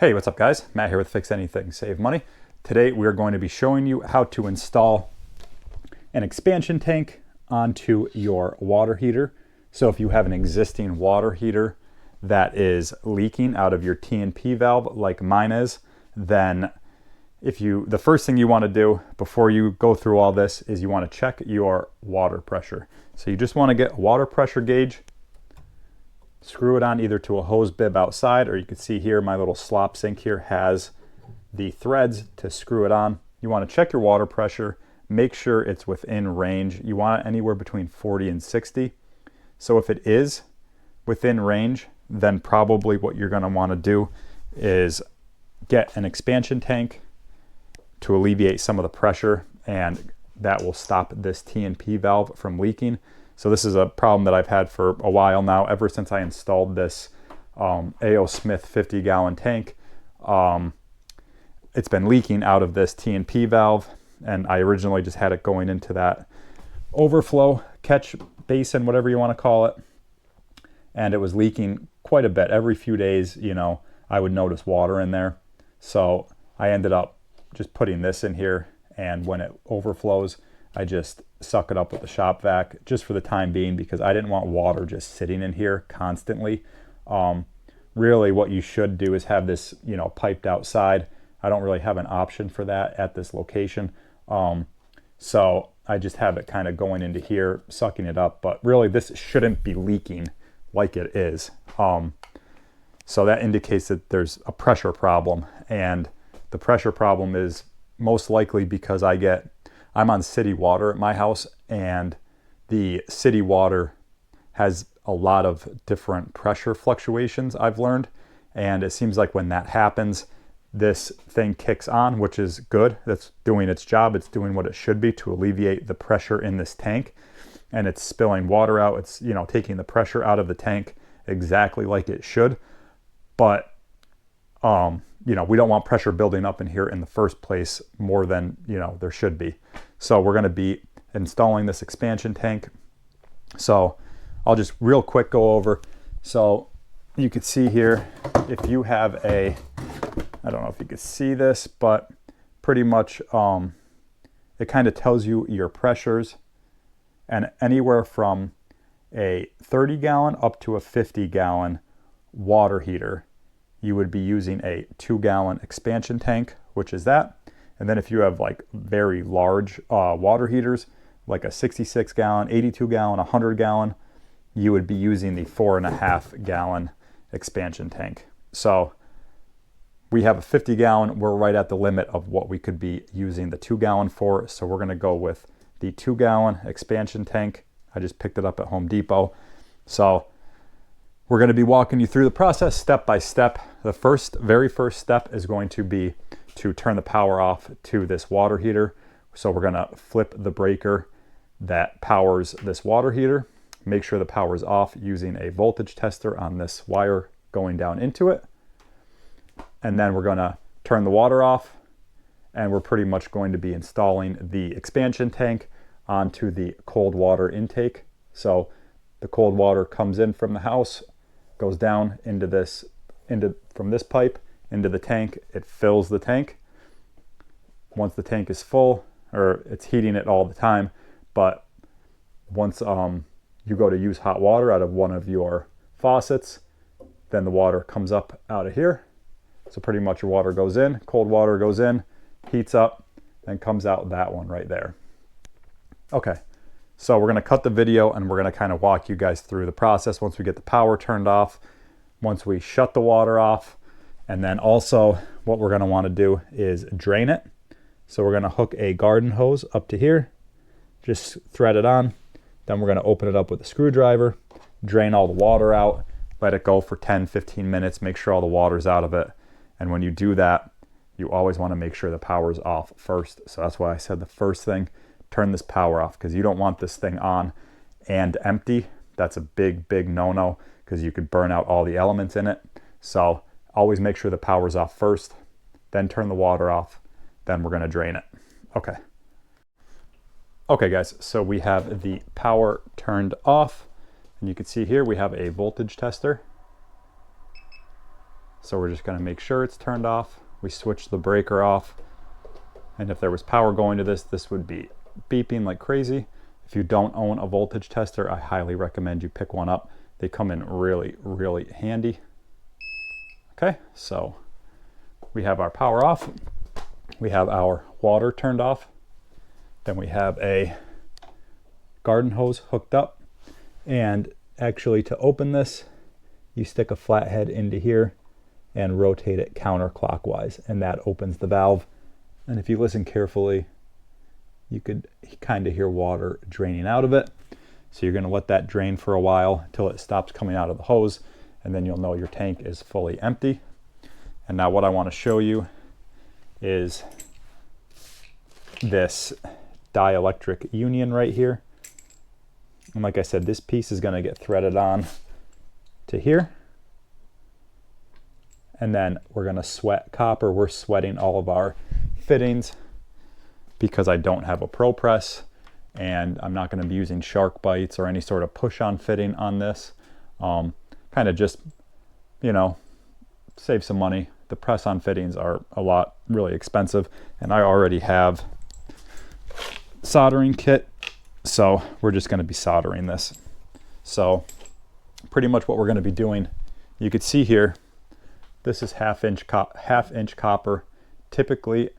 Hey, what's up guys? Matt here with Fix Anything, Save Money. Today we are going to be showing you how to install an expansion tank onto your water heater. So if you have an existing water heater that is leaking out of your T&P valve like mine is, then the first thing you want to do before you go through all this is you want to check your water pressure. So you just want to get a water pressure gauge, screw it on either to a hose bib outside, or you can see here my little slop sink here has the threads to screw it on. You want to check your water pressure, make sure it's within range. You want it anywhere between 40 and 60. So if it is within range, then probably what you're going to want to do is get an expansion tank to alleviate some of the pressure, and that will stop this T&P valve from leaking. So this is a problem that I've had for a while now, ever since I installed this A.O. Smith 50-gallon tank. It's been leaking out of this T&P valve, and I originally just had it going into that overflow catch basin, whatever you want to call it, and it was leaking quite a bit. Every few days, I would notice water in there. So I ended up just putting this in here, and when it overflows, I just suck it up with the shop vac just for the time being, because I didn't want water just sitting in here constantly. Really what you should do is have this, piped outside. I don't really have an option for that at this location. So I just have it kind of going into here, sucking it up, but really this shouldn't be leaking like it is. So that indicates that there's a pressure problem, and the pressure problem is most likely because I'm on city water at my house, and the city water has a lot of different pressure fluctuations, I've learned. And it seems like when that happens, this thing kicks on, which is good. That's doing its job. It's doing what it should be to alleviate the pressure in this tank. And it's spilling water out. It's, taking the pressure out of the tank exactly like it should. But, we don't want pressure building up in here in the first place more than, there should be. So we're going to be installing this expansion tank. So I'll just real quick go over. So you can see here, if you have I don't know if you can see this, but pretty much it kind of tells you your pressures, and anywhere from a 30-gallon up to a 50-gallon water heater, you would be using a 2-gallon expansion tank, which is that. And then if you have like very large water heaters, like a 66-gallon, 82-gallon, 100-gallon, you would be using the 4.5-gallon expansion tank. So we have a 50-gallon. We're right at the limit of what we could be using the 2-gallon for. So we're going to go with the 2-gallon expansion tank. I just picked it up at Home Depot. So we're going to be walking you through the process step by step. The very first step is going to be to turn the power off to this water heater. So we're going to flip the breaker that powers this water heater. Make sure the power is off using a voltage tester on this wire going down into it. And then we're going to turn the water off, and we're pretty much going to be installing the expansion tank onto the cold water intake. So the cold water comes in from the house, goes down from this pipe into the tank. It fills the tank. Once the tank is full, or it's heating it all the time, but once you go to use hot water out of one of your faucets, then the water comes up out of here. So pretty much your water goes in, cold water goes in, heats up, and comes out that one right there. Okay, so we're going to cut the video, and we're going to kind of walk you guys through the process once we get the power turned off, once we shut the water off, and then also what we're going to want to do is drain it. So we're going to hook a garden hose up to here, just thread it on. Then we're going to open it up with a screwdriver, drain all the water out, let it go for 10-15 minutes, make sure all the water's out of it. And when you do that, you always want to make sure the power's off first. So that's why I said the first thing, turn this power off, because you don't want this thing on and empty. That's a big, big no-no, because you could burn out all the elements in it. So always make sure the power's off first, then turn the water off, then we're going to drain it. Okay guys, so we have the power turned off, and you can see here we have a voltage tester. So we're just going to make sure it's turned off. We switch the breaker off. And if there was power going to this, this would be beeping like crazy. If you don't own a voltage tester, I highly recommend you pick one up. They come in really, really handy. Okay, so we have our power off. We have our water turned off. Then we have a garden hose hooked up. And actually, to open this, you stick a flathead into here and rotate it counterclockwise, and that opens the valve. And if you listen carefully, you could kind of hear water draining out of it. So you're going to let that drain for a while until it stops coming out of the hose, and then you'll know your tank is fully empty. And now what I want to show you is this dielectric union right here. And like I said, this piece is going to get threaded on to here. And then we're going to sweat copper. We're sweating all of our fittings because I don't have a Pro Press, and I'm not going to be using shark bites or any sort of push-on fitting on this. Kind of just, you know, save some money. The press-on fittings are really expensive, and I already have soldering kit, so we're just going to be soldering this. So pretty much what we're going to be doing, you could see here, this is half-inch copper. Typically,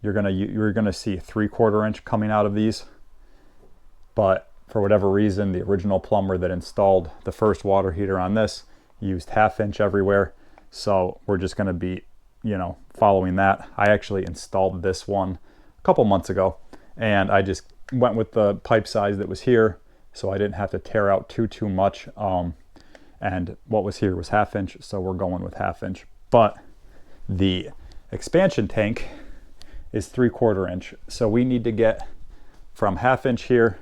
you're gonna see 3/4 inch coming out of these, but for whatever reason, the original plumber that installed the first water heater on this used 1/2 inch everywhere. So we're just gonna be, you know, following that. I actually installed this one a couple months ago, and I just went with the pipe size that was here, so I didn't have to tear out too much. And what was here was 1/2 inch, so we're going with 1/2 inch. But the expansion tank is 3/4 inch. So we need to get from 1/2 inch here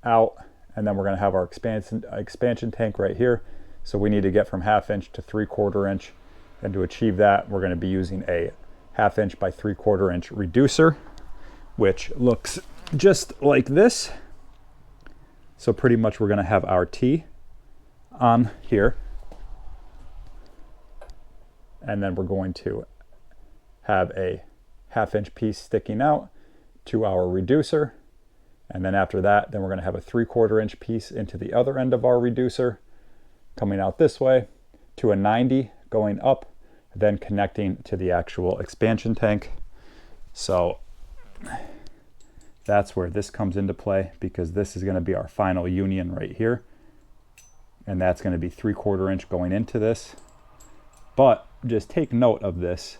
out, and then we're gonna have our expansion tank right here. So we need to get from 1/2 inch to 3/4 inch. And to achieve that, we're gonna be using a 1/2 inch by 3/4 inch reducer, which looks just like this. So pretty much we're gonna have our T on here. And then we're going to have a 1/2 inch piece sticking out to our reducer. And then after that, then we're going to have a 3/4 inch piece into the other end of our reducer, coming out this way to a 90 going up, then connecting to the actual expansion tank. So that's where this comes into play, because this is going to be our final union right here. And that's going to be 3/4 inch going into this. But just take note of this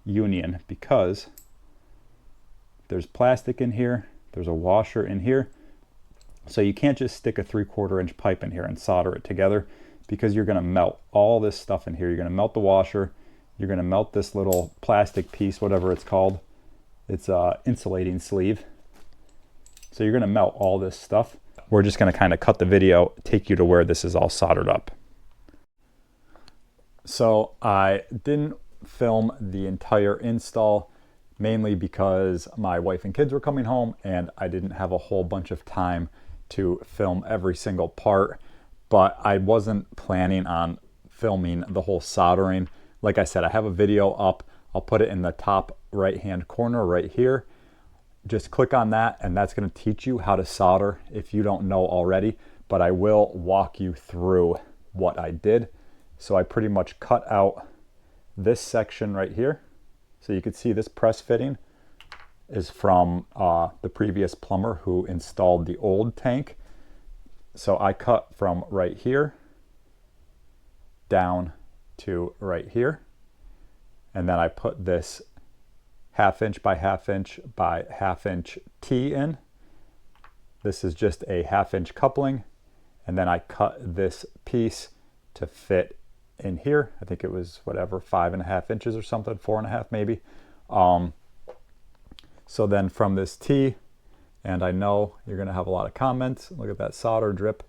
union, because there's plastic in here, there's a washer in here, so you can't just stick a 3/4 inch pipe in here and solder it together, because you're going to melt all this stuff in here. You're going to melt the washer, you're going to melt this little plastic piece, whatever it's called. It's a insulating sleeve, so you're going to melt all this stuff. We're just going to kind of cut the video, take you to where this is all soldered up. So I didn't film the entire install, mainly because my wife and kids were coming home and I didn't have a whole bunch of time to film every single part, but I wasn't planning on filming the whole soldering. Like I said, I have a video up. I'll put it in the top right hand corner right here. Just click on that, and that's going to teach you how to solder if you don't know already, but I will walk you through what I did. So I pretty much cut out this section right here. So you can see this press fitting is from the previous plumber who installed the old tank. So I cut from right here down to right here. And then I put this 1/2 inch by 1/2 inch by 1/2 inch T in. This is just a 1/2 inch coupling. And then I cut this piece to fit in here. I think it was whatever, 5.5 inches or something, 4.5 maybe. So then from this T, and I know you're gonna have a lot of comments, look at that solder drip.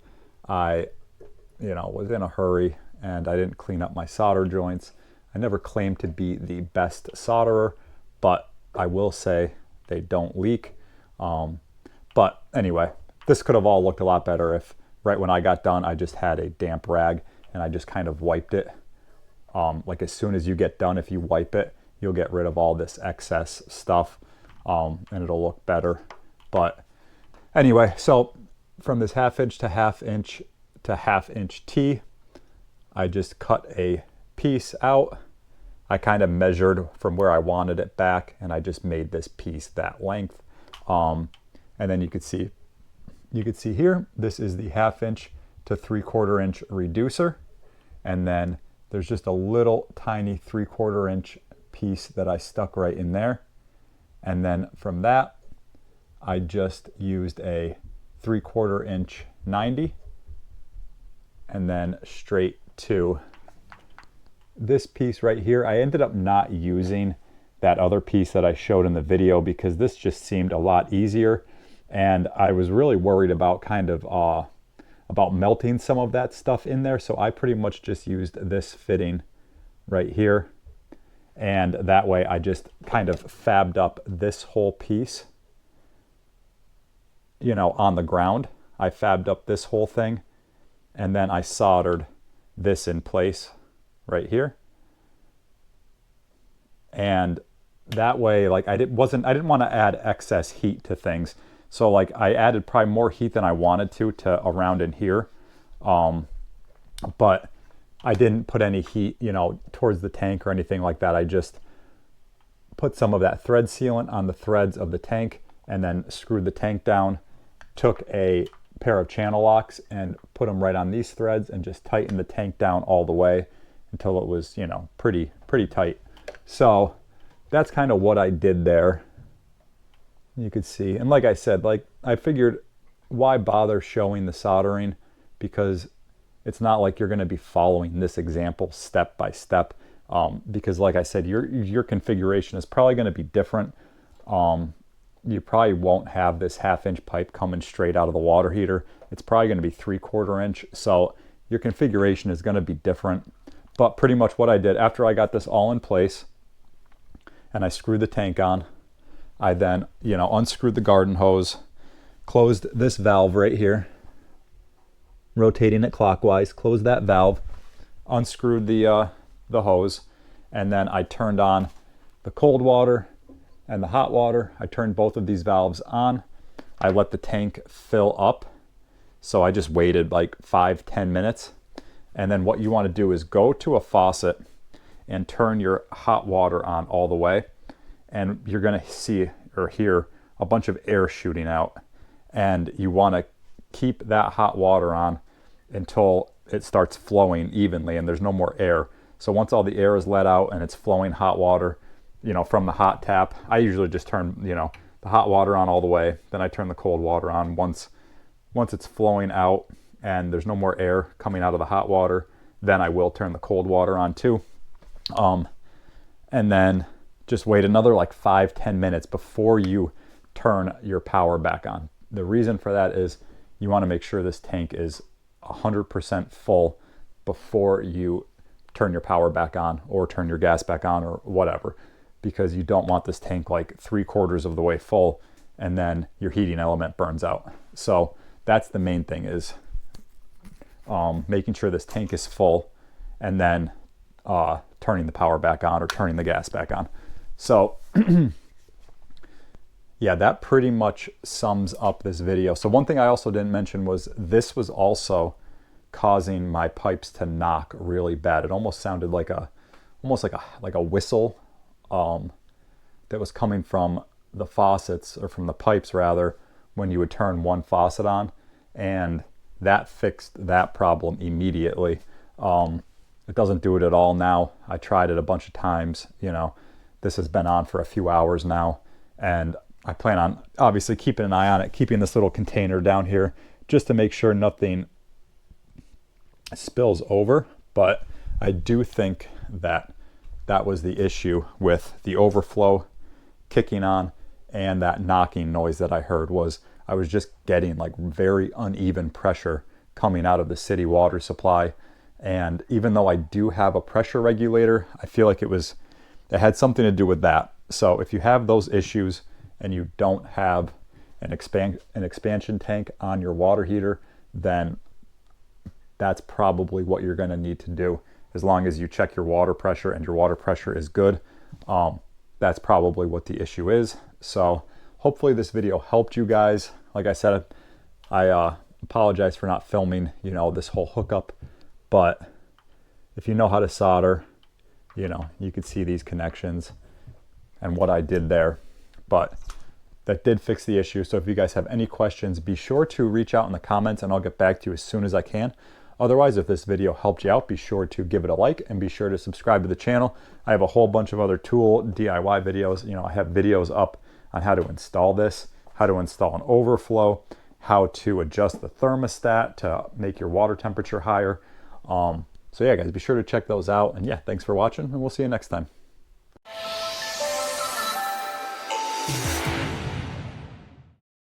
I, was in a hurry and I didn't clean up my solder joints. I never claimed to be the best solderer, but I will say they don't leak. But anyway, this could have all looked a lot better if right when I got done, I just had a damp rag and I just kind of wiped it Like as soon as you get done, if you wipe it, you'll get rid of all this excess stuff, and it'll look better. But anyway, so from this 1/2 inch to 1/2 inch to 1/2 inch T, I just cut a piece out. I kind of measured from where I wanted it back, and I just made this piece that length. And then you could see here, this is the 1/2 inch to 3/4 inch reducer. And then there's just a little tiny 3/4 inch piece that I stuck right in there. And then from that, I just used a 3/4 inch 90 and then straight to this piece right here. I ended up not using that other piece that I showed in the video because this just seemed a lot easier, and I was really worried about kind of about melting some of that stuff in there, so I pretty much just used this fitting right here, and that way I just kind of fabbed up this whole piece, you know, on the ground. I fabbed up this whole thing, and then I soldered this in place right here. And that way, like I didn't want to add excess heat to things. So like I added probably more heat than I wanted to around in here. But I didn't put any heat, you know, towards the tank or anything like that. I just put some of that thread sealant on the threads of the tank and then screwed the tank down, took a pair of channel locks and put them right on these threads and just tightened the tank down all the way until it was, you know, pretty tight. So that's kind of what I did there. You could see, and like I said, like I figured why bother showing the soldering, because it's not like you're going to be following this example step by step, because like I said, your configuration is probably going to be different. You probably won't have this 1/2 inch pipe coming straight out of the water heater. It's probably going to be 3/4 inch, so your configuration is going to be different. But pretty much what I did after I got this all in place and I screwed the tank on, I then, you know, unscrewed the garden hose, closed this valve right here, rotating it clockwise, closed that valve, unscrewed the hose, and then I turned on the cold water and the hot water. I turned both of these valves on. I let the tank fill up. So I just waited like 5-10 minutes. And then what you want to do is go to a faucet and turn your hot water on all the way. And you're going to see or hear a bunch of air shooting out. And you want to keep that hot water on until it starts flowing evenly and there's no more air. So once all the air is let out and it's flowing hot water, you know, from the hot tap, I usually just turn, you know, the hot water on all the way. Then I turn the cold water on once it's flowing out and there's no more air coming out of the hot water. Then I will turn the cold water on too. And then just wait another like 5-10 minutes before you turn your power back on. The reason for that is you want to make sure this tank is 100% full before you turn your power back on or turn your gas back on or whatever, because you don't want this tank like 3/4 of the way full and then your heating element burns out. So that's the main thing, is making sure this tank is full and then turning the power back on or turning the gas back on. So yeah, that pretty much sums up this video. So one thing I also didn't mention was this was also causing my pipes to knock really bad. It almost sounded like a whistle that was coming from the faucets, or from the pipes rather, when you would turn one faucet on, and that fixed that problem immediately. It doesn't do it at all now. I tried it a bunch of times. You know, this has been on for a few hours now, and I plan on obviously keeping an eye on it, keeping this little container down here just to make sure nothing spills over. But I do think that that was the issue with the overflow kicking on, and that knocking noise that I heard was I was just getting like very uneven pressure coming out of the city water supply. And even though I do have a pressure regulator, I feel like it had something to do with that. So if you have those issues and you don't have an expansion tank on your water heater, then that's probably what you're going to need to do. as long as you check your water pressure and your water pressure is good, that's probably what the issue is. So hopefully this video helped you guys. Like I said, I apologize for not filming, you know, this whole hookup, but if you know how to solder, you know, you could see these connections and what I did there. But that did fix the issue. So if you guys have any questions, be sure to reach out in the comments and I'll get back to you as soon as I can. Otherwise, if this video helped you out, be sure to give it a like and be sure to subscribe to the channel. I have a whole bunch of other tool DIY videos. You know, I have videos up on how to install this, how to install an overflow, how to adjust the thermostat to make your water temperature higher. So yeah, guys, be sure to check those out. And yeah, thanks for watching and we'll see you next time.